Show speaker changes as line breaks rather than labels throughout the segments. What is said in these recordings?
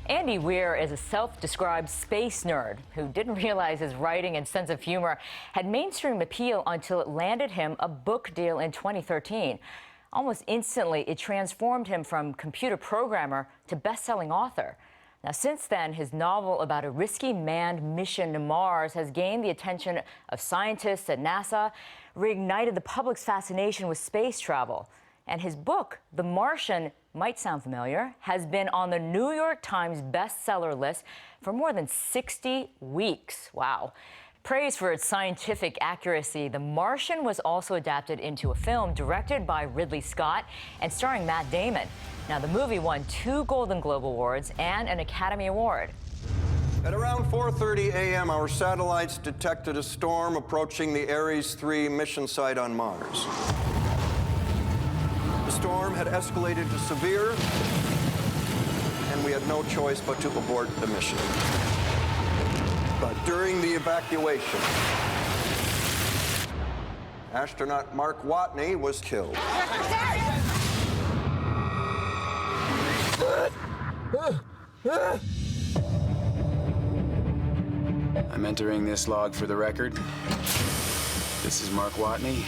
Andy Weir is a self-described space nerd who didn't realize his writing and sense of humor had mainstream appeal until it landed him a book deal in 2013. Almost instantly, it transformed him from computer programmer to best-selling author. Now, since then, his novel about a risky manned mission to Mars has gained the attention of scientists at NASA, reignited the public's fascination with space travel. And his book, The Martian, might sound familiar, has been on the New York Times bestseller list for more than 60 weeks. Wow. Praised for its scientific accuracy, The Martian was also adapted into a film directed by Ridley Scott and starring Matt Damon. Now, the movie won 2 Golden Globe Awards and an Academy Award.
At around 4:30 a.m., our satellites detected a storm approaching the Ares 3 mission site on Mars. The storm had escalated to severe, and we had no choice but to abort the mission. But during the evacuation, astronaut Mark Watney was killed.
I'm entering this log for the record. This is Mark Watney,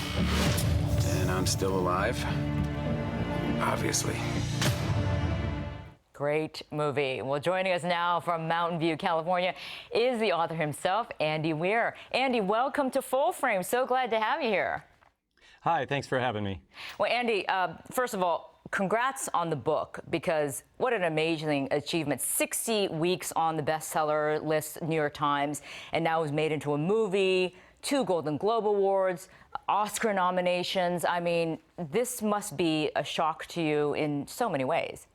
and I'm still alive. Obviously.
Great movie. Well, joining us now from Mountain View, California, is the author himself, Andy Weir. Andy, welcome to Full Frame. So glad to have you here.
Hi, thanks for having me.
Well, Andy, first of all, congrats on the book, because what an amazing achievement. 60 weeks on the bestseller list, New York Times, and now it was made into a movie, 2 Golden Globe Awards, Oscar nominations. I mean, this must be a shock to you in so many ways.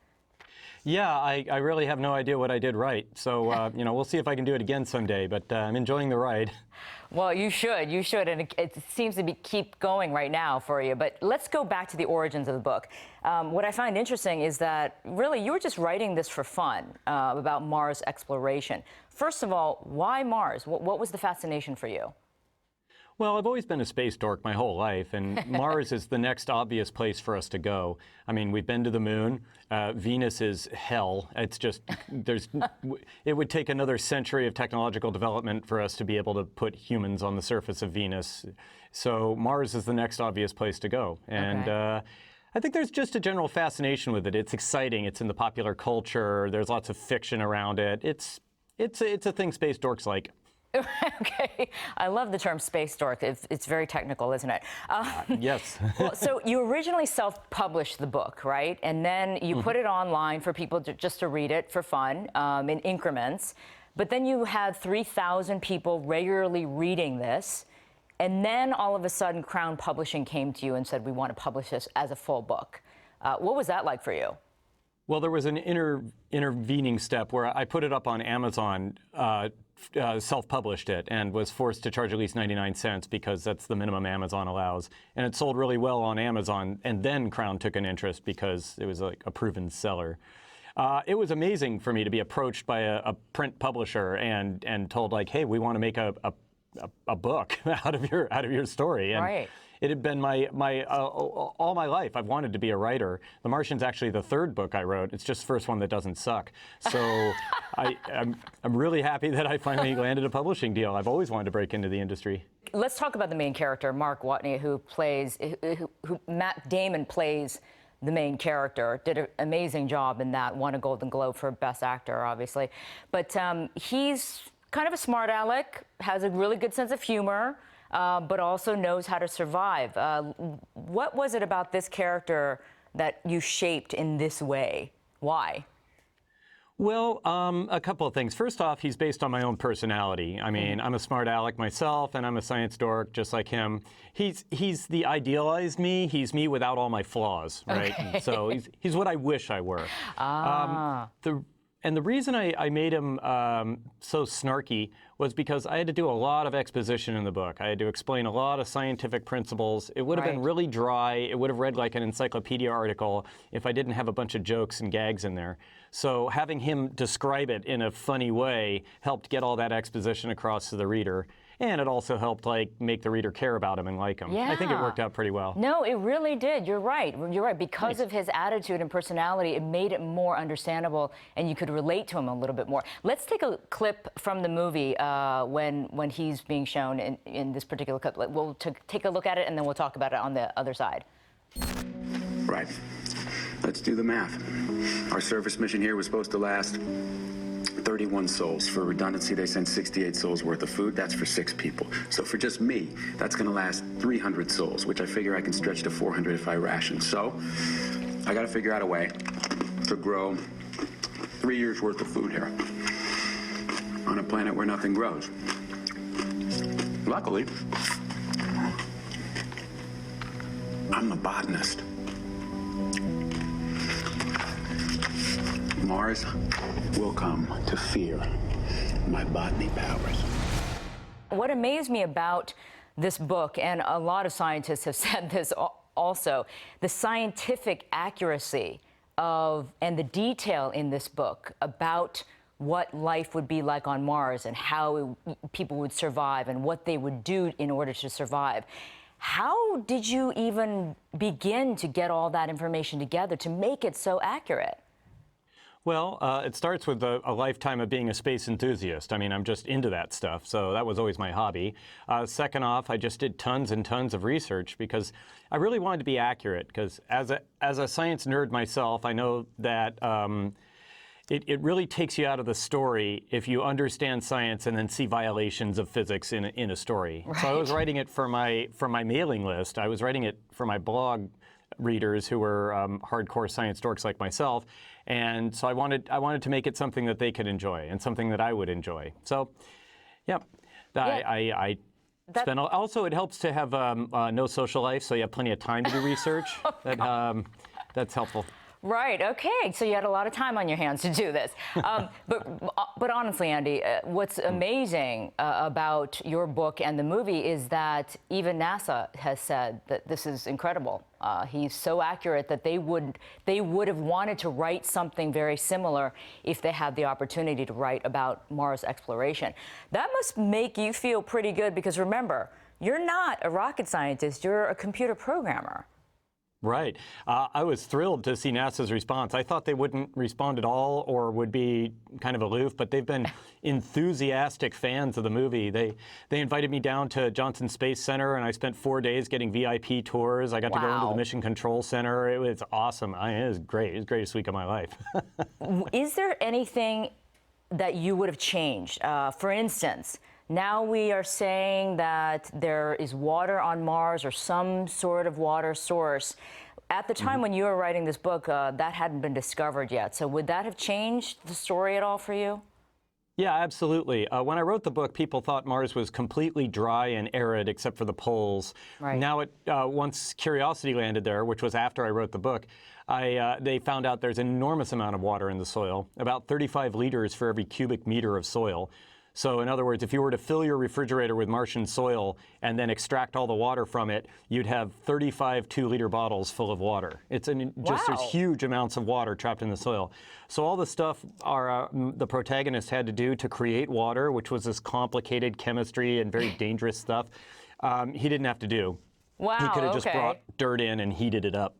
Yeah, I really have no idea what I did right. So, we'll see if I can do it again someday, but I'm enjoying the ride.
Well, you should, and it seems to keep going right now for you. But let's go back to the origins of the book. What I find interesting is that really you were just writing this for fun, about Mars exploration. First of all, why Mars? What was the fascination for you?
Well, I've always been a space dork my whole life, and Mars is the next obvious place for us to go. I mean, we've been to the moon. Venus is hell. It's just, it would take another century of technological development for us to be able to put humans on the surface of Venus. So Mars is the next obvious place to go. And okay. I think there's just a general fascination with it. It's exciting. It's in the popular culture. There's lots of fiction around it. It's a thing space dorks like.
Okay. I love the term space dork. It's very technical, isn't it?
Yes.
Well, so you originally self-published the book, right? And then you put it online for people just to read it for fun, in increments. But then you had 3,000 people regularly reading this. And then all of a sudden, Crown Publishing came to you and said, we want to publish this as a full book. What was that like for you?
Well, there was an intervening step where I put it up on Amazon, self-published it, and was forced to charge at least 99 cents because that's the minimum Amazon allows. And it sold really well on Amazon, and then Crown took an interest because it was like a proven seller. It was amazing for me to be approached by a print publisher and told, like, hey, we want to make a book out of your story. And
right.
It had been all my life. I've wanted to be a writer. The Martian's actually the 3rd book I wrote. It's just the first one that doesn't suck. So I'm really happy that I finally landed a publishing deal. I've always wanted to break into the industry.
Let's talk about the main character, Mark Watney, who Matt Damon plays the main character. Did an amazing job in that. Won a Golden Globe for Best Actor, obviously. But he's kind of a smart aleck, has a really good sense of humor. But also knows how to survive. What was it about this character that you shaped in this way? Why?
Well, a couple of things. First off, he's based on my own personality. I mean, I'm a smart aleck myself, and I'm a science dork just like him. He's the idealized me. He's me without all my flaws, right?
Okay.
So he's what I wish I were. And the reason I made him so snarky was because I had to do a lot of exposition in the book. I had to explain a lot of scientific principles. It would have been really dry. It would have read like an encyclopedia article if I didn't have a bunch of jokes and gags in there. So having him describe it in a funny way helped get all that exposition across to the reader. and it also helped like make the reader care about him and like him. I think it worked out pretty well.
No, it really did. You're right. You're right. Because of his attitude and personality, it made it more understandable, and you could relate to him a little bit more. Let's take a clip from the movie when he's being shown in this particular clip. We'll take a look at it, and then we'll talk about it on the other side.
Right. Let's do the math. Our service mission here was supposed to last 31 souls. For redundancy, they sent 68 souls worth of food. That's for 6 people. So for just me, that's going to last 300 souls, which I figure I can stretch to 400 if I ration. So I got to figure out a way to grow 3 years worth of food here on a planet where nothing grows. Luckily, I'm a botanist. Mars will come to fear my botany powers.
What amazed me about this book, and a lot of scientists have said this also, the scientific accuracy of and the detail in this book about what life would be like on Mars and how people would survive and what they would do in order to survive. How did you even begin to get all that information together to make it so accurate?
Well, it starts with a lifetime of being a space enthusiast. I mean, I'm just into that stuff, so that was always my hobby. Second off, I just did tons and tons of research because I really wanted to be accurate, because as a science nerd myself, I know that it really takes you out of the story if you understand science and then see violations of physics in a story. Right. So I was writing it for my mailing list. I was writing it for my blog readers who were hardcore science dorks like myself. And so I wanted to make it something that they could enjoy and something that I would enjoy. So, yeah. I spent. Also, it helps to have no social life, so you have plenty of time to do research. That's helpful.
Right. Okay. So you had a lot of time on your hands to do this. But honestly, Andy, what's amazing about your book and the movie is that even NASA has said that this is incredible. He's so accurate that they would have wanted to write something very similar if they had the opportunity to write about Mars exploration. That must make you feel pretty good, because remember, you're not a rocket scientist, you're a computer programmer.
Right. I was thrilled to see NASA's response. I thought they wouldn't respond at all or would be kind of aloof, but they've been enthusiastic fans of the movie. They invited me down to Johnson Space Center, and I spent 4 days getting VIP tours. I got to go into the Mission Control Center. It was awesome. It was great. It was the greatest week of my life.
Is there anything that you would have changed? For instance, now we are saying that there is water on Mars or some sort of water source. At the time when you were writing this book, that hadn't been discovered yet. So would that have changed the story at all for you?
Yeah, absolutely. When I wrote the book, people thought Mars was completely dry and arid except for the poles. Right. Now, once Curiosity landed there, which was after I wrote the book, they found out there's an enormous amount of water in the soil, about 35 liters for every cubic meter of soil. So in other words, if you were to fill your refrigerator with Martian soil and then extract all the water from it, you'd have 35 2-liter bottles full of water. It's just there's huge amounts of water trapped in the soil. So all the stuff the protagonist had to do to create water, which was this complicated chemistry and very dangerous stuff, he didn't have to do.
Wow,
he could have just brought dirt in and heated it up.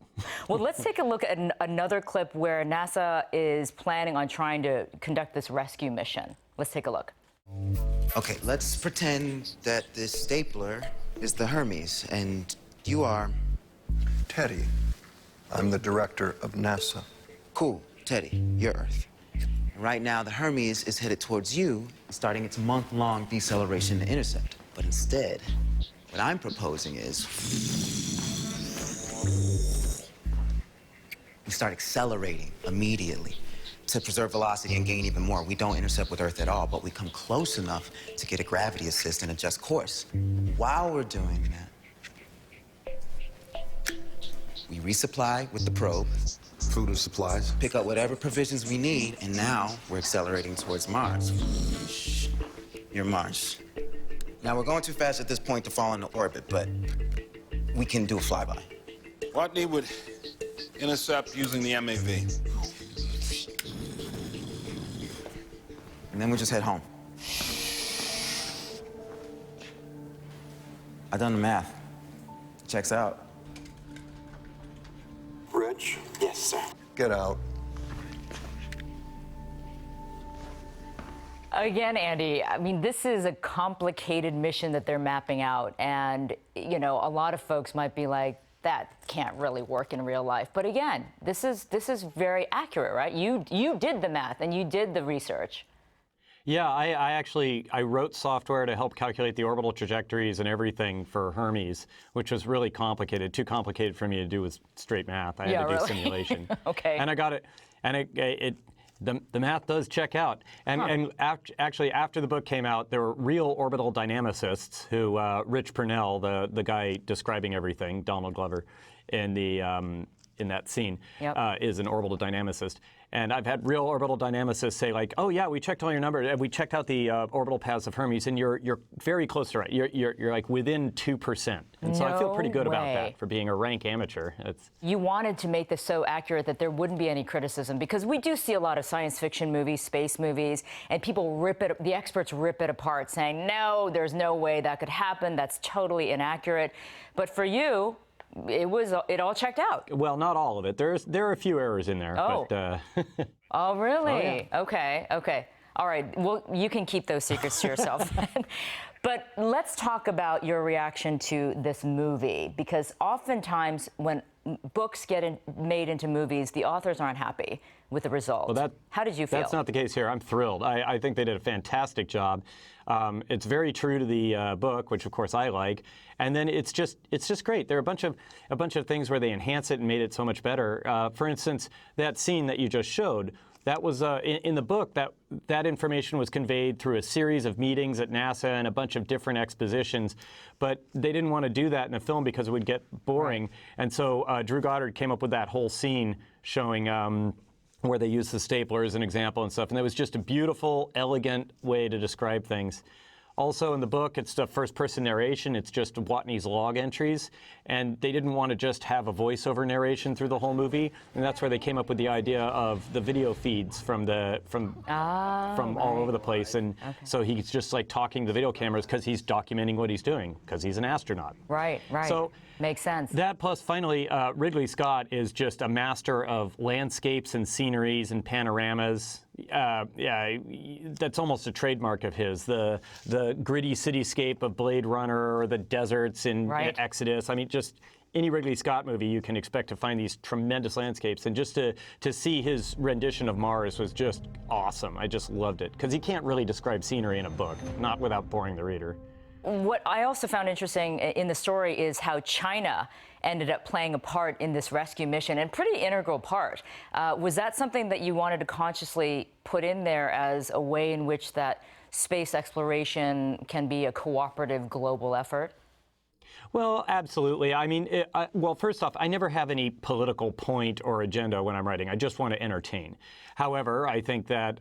Well, let's take a look at another clip where NASA is planning on trying to conduct this rescue mission. Let's take a look.
Okay, let's pretend that this stapler is the Hermes, and you are...
Teddy. I'm the director of NASA.
Cool, Teddy, you're Earth. Right now, the Hermes is headed towards you, starting its month-long deceleration to intercept. But instead, what I'm proposing is... we start accelerating immediately to preserve velocity and gain even more. We don't intercept with Earth at all, but we come close enough to get a gravity assist and adjust course. While we're doing that, we resupply with the probe.
Food and supplies.
Pick up whatever provisions we need, and now we're accelerating towards Mars. Shh. You're Mars. Now, we're going too fast at this point to fall into orbit, but we can do a flyby.
Watney would intercept using the MAV.
And then we just head home. I done the math. Checks out.
Rich,
Yes, sir.
get out.
Again, Andy, I mean, this is a complicated mission that they're mapping out. And, you know, a lot of folks might be like, that can't really work in real life. But again, this is very accurate, right? You did the math and you did the research.
Yeah, I wrote software to help calculate the orbital trajectories and everything for Hermes, which was really complicated, too complicated for me to do with straight math. I had to do simulation.
Okay.
And I got it, and the math does check out. And actually, after the book came out, there were real orbital dynamicists who, Rich Purnell, the guy describing everything, Donald Glover, in that scene, is an orbital dynamicist. And I've had real orbital dynamicists say, like, oh yeah, we checked all your numbers, and we checked out the orbital paths of Hermes, and you're very close to right. You're like within 2%. And so I feel pretty good about that for being a rank amateur.
You wanted to make this so accurate that there wouldn't be any criticism, because we do see a lot of science fiction movies, space movies, and people the experts rip it apart saying, no, there's no way that could happen. That's totally inaccurate. But for you, it all checked out.
Well, not all of it. There are a few errors in there.
Oh.
But,
Oh, really?
Oh,
yeah. Okay. All right. Well, you can keep those secrets to yourself. But let's talk about your reaction to this movie, because oftentimes when books get made into movies, the authors aren't happy with the result.
Well,
how did you feel?
That's not the case here. I'm thrilled. I think they did a fantastic job. It's very true to the book, which of course I like, and then it's just great. There are a bunch of things where they enhance it and made it so much better. For instance, that scene that you just showed. That was in the book. That information was conveyed through a series of meetings at NASA and a bunch of different expositions, but they didn't want to do that in a film because it would get boring. Right. And so Drew Goddard came up with that whole scene showing where they used the stapler as an example and stuff. And that was just a beautiful, elegant way to describe things. Also in the book, it's the first-person narration. It's just Watney's log entries, and they didn't want to just have a voiceover narration through the whole movie, and that's where they came up with the idea of the video feeds from all over the place, and so he's just like talking to the video cameras because he's documenting what he's doing because he's an astronaut.
Right. So makes sense.
That plus, finally, Ridley Scott is just a master of landscapes and sceneries and panoramas. Yeah, that's almost a trademark of his. The gritty cityscape of Blade Runner or the deserts in Exodus. I mean, just any Ridley Scott movie, you can expect to find these tremendous landscapes. And just to see his rendition of Mars was just awesome. I just loved it. Because he can't really describe scenery in a book, not without boring the reader.
What I also found interesting in the story is how China ended up playing a part in this rescue mission, and pretty integral part. Was that something that you wanted to consciously put in there as a way in which that space exploration can be a cooperative global effort?
Well, absolutely. I mean, well, first off, I never have any political point or agenda when I'm writing. I just want to entertain. However, I think that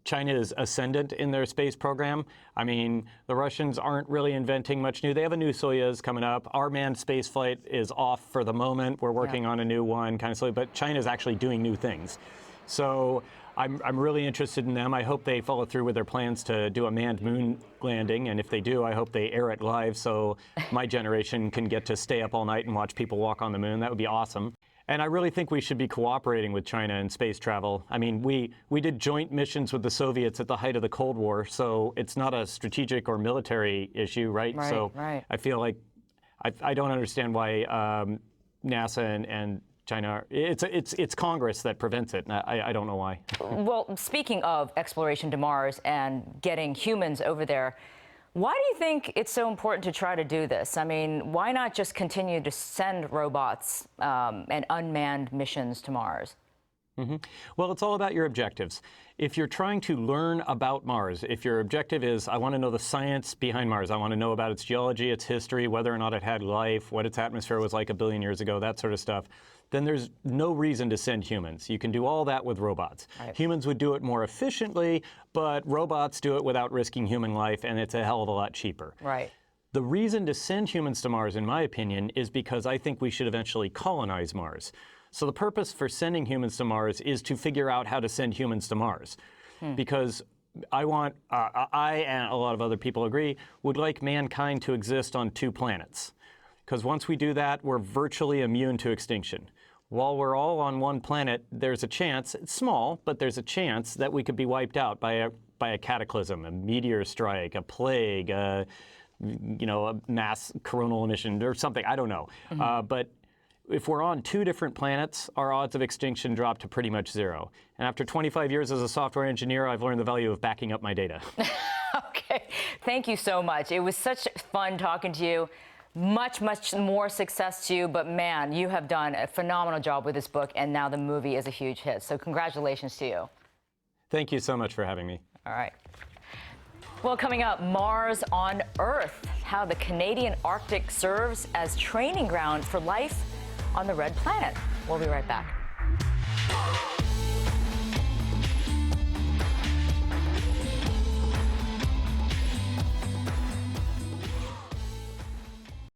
China is ascendant in their space program. I mean, the Russians aren't really inventing much new. They have a new Soyuz coming up. Our manned space flight is off for the moment. We're working on a new one, kind of slowly, but China's actually doing new things. So I'm really interested in them. I hope they follow through with their plans to do a manned moon landing, and if they do, I hope they air it live so my generation can get to stay up all night and watch people walk on the moon. That would be awesome. And I really think we should be cooperating with China in space travel. I mean, we did joint missions with the Soviets at the height of the Cold War, so it's not a strategic or military issue, right? I feel like I don't understand why NASA and China, it's Congress that prevents it, and I don't know why.
Well, speaking of exploration to Mars and getting humans over there, why do you think it's so important to try to do this? I mean, why not just continue to send robots and unmanned missions to Mars?
Mm-hmm. Well, it's all about your objectives. If you're trying to learn about Mars, if your objective is, I want to know the science behind Mars, I want to know about its geology, its history, whether or not it had life, what its atmosphere was like 1 billion years ago, that sort of stuff, then there's no reason to send humans. You can do all that with robots. Right. Humans would do it more efficiently, but robots do it without risking human life, and it's a hell of a lot cheaper.
Right.
The reason to send humans to Mars, in my opinion, is because I think we should eventually colonize Mars. So the purpose for sending humans to Mars is to figure out how to send humans to Mars. Because I and a lot of other people agree, would like mankind to exist on 2 planets. Because once we do that, we're virtually immune to extinction. While we're all on 1 planet, there's a chance, it's small, but there's a chance that we could be wiped out by a cataclysm, a meteor strike, a plague, a mass coronal emission or something, I don't know. But if we're on 2 different planets, our odds of extinction drop to pretty much 0. And after 25 years as a software engineer, I've learned the value of backing up my data.
Okay, thank you so much. It was such fun talking to you. Much more success to you, but man, you have done a phenomenal job with this book, and now the movie is a huge hit. So congratulations to you.
Thank you so much for having me.
All right. Well, coming up, Mars on Earth, how the Canadian Arctic serves as training ground for life on the Red Planet. We'll be right back.